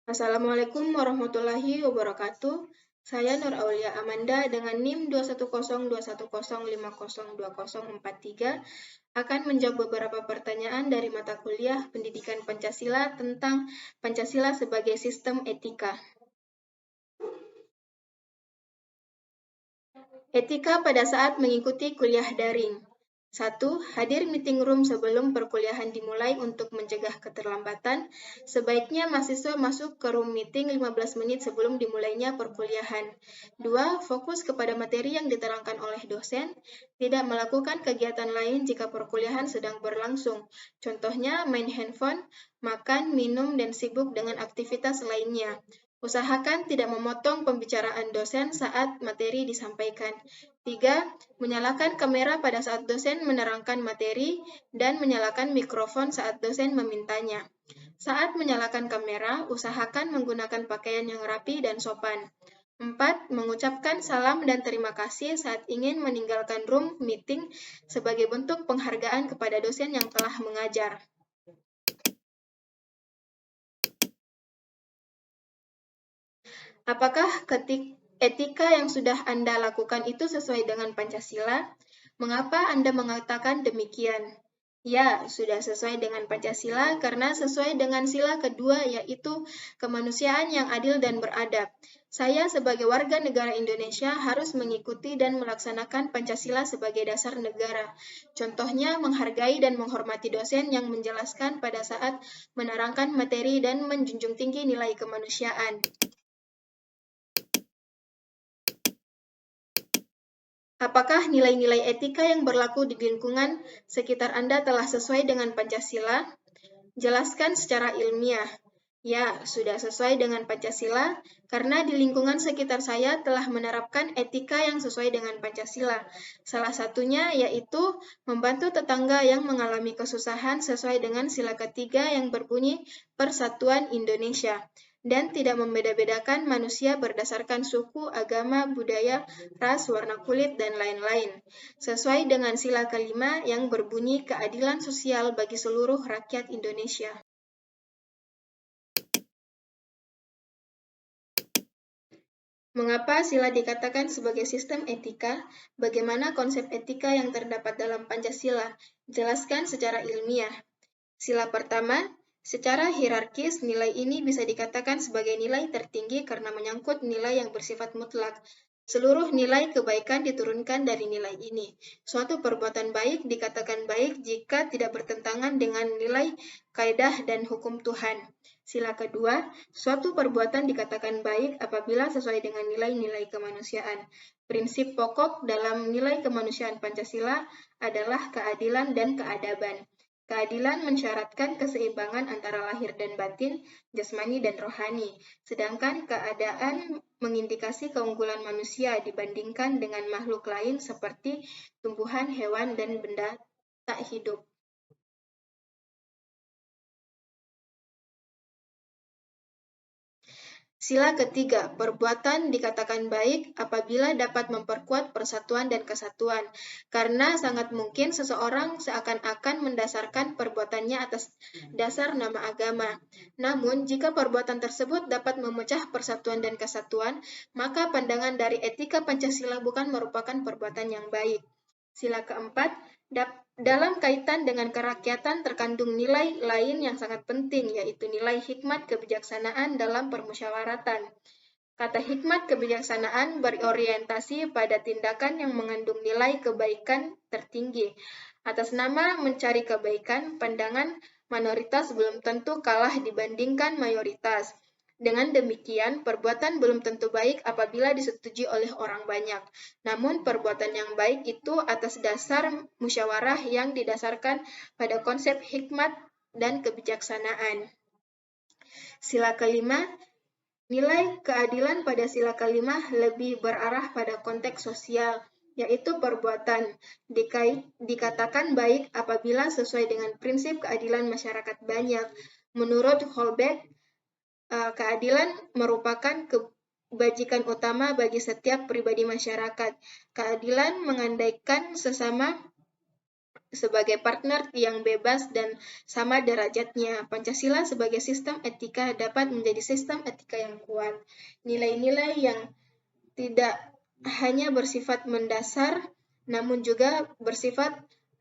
Assalamualaikum warahmatullahi wabarakatuh. Saya Nur Aulia Amanda dengan NIM 2102105020043 akan menjawab beberapa pertanyaan dari mata kuliah Pendidikan Pancasila tentang Pancasila sebagai sistem etika. Etika pada saat mengikuti kuliah daring. 1. Hadir meeting room sebelum perkuliahan dimulai untuk mencegah keterlambatan. Sebaiknya mahasiswa masuk ke room meeting 15 menit sebelum dimulainya perkuliahan. 2. Fokus kepada materi yang diterangkan oleh dosen. Tidak melakukan kegiatan lain jika perkuliahan sedang berlangsung. Contohnya main handphone, makan, minum, dan sibuk dengan aktivitas lainnya. Usahakan tidak memotong pembicaraan dosen saat materi disampaikan. 3. Menyalakan kamera pada saat dosen menerangkan materi dan menyalakan mikrofon saat dosen memintanya. Saat menyalakan kamera, usahakan menggunakan pakaian yang rapi dan sopan. 4. Mengucapkan salam dan terima kasih saat ingin meninggalkan room meeting sebagai bentuk penghargaan kepada dosen yang telah mengajar. Apakah etika yang sudah Anda lakukan itu sesuai dengan Pancasila? Mengapa Anda mengatakan demikian? Ya, sudah sesuai dengan Pancasila karena sesuai dengan sila kedua yaitu kemanusiaan yang adil dan beradab. Saya sebagai warga negara Indonesia harus mengikuti dan melaksanakan Pancasila sebagai dasar negara. Contohnya menghargai dan menghormati dosen yang menjelaskan pada saat menerangkan materi dan menjunjung tinggi nilai kemanusiaan. Apakah nilai-nilai etika yang berlaku di lingkungan sekitar Anda telah sesuai dengan Pancasila? Jelaskan secara ilmiah. Ya, sudah sesuai dengan Pancasila karena di lingkungan sekitar saya telah menerapkan etika yang sesuai dengan Pancasila. Salah satunya yaitu membantu tetangga yang mengalami kesusahan sesuai dengan sila ketiga yang berbunyi Persatuan Indonesia dan tidak membeda-bedakan manusia berdasarkan suku, agama, budaya, ras, warna kulit, dan lain-lain. Sesuai dengan sila kelima yang berbunyi keadilan sosial bagi seluruh rakyat Indonesia. Mengapa sila dikatakan sebagai sistem etika? Bagaimana konsep etika yang terdapat dalam Pancasila? Jelaskan secara ilmiah. Sila pertama, secara hierarkis, nilai ini bisa dikatakan sebagai nilai tertinggi karena menyangkut nilai yang bersifat mutlak. Seluruh nilai kebaikan diturunkan dari nilai ini. Suatu perbuatan baik dikatakan baik jika tidak bertentangan dengan nilai kaidah dan hukum Tuhan. Sila kedua, suatu perbuatan dikatakan baik apabila sesuai dengan nilai-nilai kemanusiaan. Prinsip pokok dalam nilai kemanusiaan Pancasila adalah keadilan dan keadaban. Keadilan mensyaratkan keseimbangan antara lahir dan batin, jasmani dan rohani, sedangkan keadaan mengindikasi keunggulan manusia dibandingkan dengan makhluk lain seperti tumbuhan, hewan, dan benda tak hidup. Sila ketiga, perbuatan dikatakan baik apabila dapat memperkuat persatuan dan kesatuan, karena sangat mungkin seseorang seakan-akan mendasarkan perbuatannya atas dasar nama agama. Namun, jika perbuatan tersebut dapat memecah persatuan dan kesatuan, maka pandangan dari etika Pancasila bukan merupakan perbuatan yang baik. Sila keempat, dalam kaitan dengan kerakyatan terkandung nilai lain yang sangat penting, yaitu nilai hikmat kebijaksanaan dalam permusyawaratan. Kata hikmat kebijaksanaan berorientasi pada tindakan yang mengandung nilai kebaikan tertinggi. Atas nama mencari kebaikan, pandangan minoritas belum tentu kalah dibandingkan mayoritas. Dengan demikian, perbuatan belum tentu baik apabila disetujui oleh orang banyak. Namun, perbuatan yang baik itu atas dasar musyawarah yang didasarkan pada konsep hikmat dan kebijaksanaan. Sila kelima, nilai keadilan pada sila kelima lebih berarah pada konteks sosial, yaitu perbuatan dikatakan baik apabila sesuai dengan prinsip keadilan masyarakat banyak. Menurut Holbeck, keadilan merupakan kebajikan utama bagi setiap pribadi masyarakat. Keadilan mengandaikan sesama sebagai partner yang bebas dan sama derajatnya. Pancasila sebagai sistem etika dapat menjadi sistem etika yang kuat. Nilai-nilai yang tidak hanya bersifat mendasar, namun juga bersifat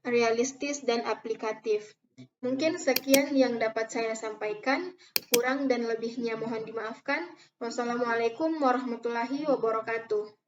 realistis dan aplikatif. Mungkin sekian yang dapat saya sampaikan, kurang dan lebihnya mohon dimaafkan. Wassalamualaikum warahmatullahi wabarakatuh.